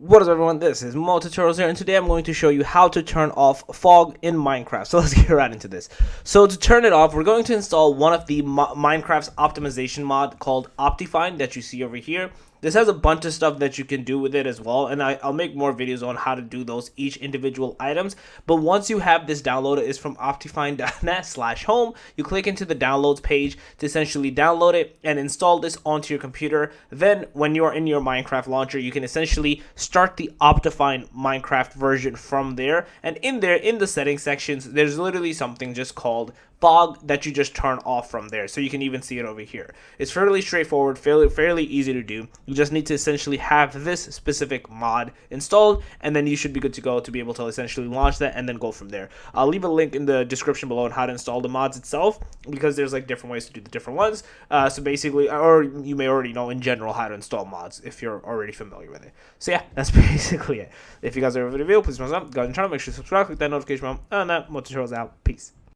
What is up, everyone? This is Mo Tutorials here, and today I'm going to show you how to turn off fog in Minecraft. So let's get right into this. So to turn it off, we're going to install one of the Minecraft's optimization mod called Optifine that you see over here. This has a bunch of stuff that you can do with it as well, and I'll make more videos on how to do those each individual items. But once you have this downloaded, it's from optifine.net/home. You click into the downloads page to essentially download it and install this onto your computer. Then when you're in your Minecraft launcher, you can essentially start the Optifine Minecraft version from there. And in there, in the settings sections, there's literally something just called fog that you just turn off from there. So you can even see it over here. It's fairly straightforward, fairly easy to do. You just need to essentially have this specific mod installed, and then you should be good to go to be able to essentially launch that and then go from there. I'll leave a link in the description below on how to install the mods itself, because there's like different ways to do the different ones. So basically, or you may already know in general how to install mods if you're already familiar with it. So yeah, that's basically it. If you guys are over the video, please thumbs up, guys, and channel, make sure to subscribe, click that notification bell, and that Mo Tutorials out. Peace.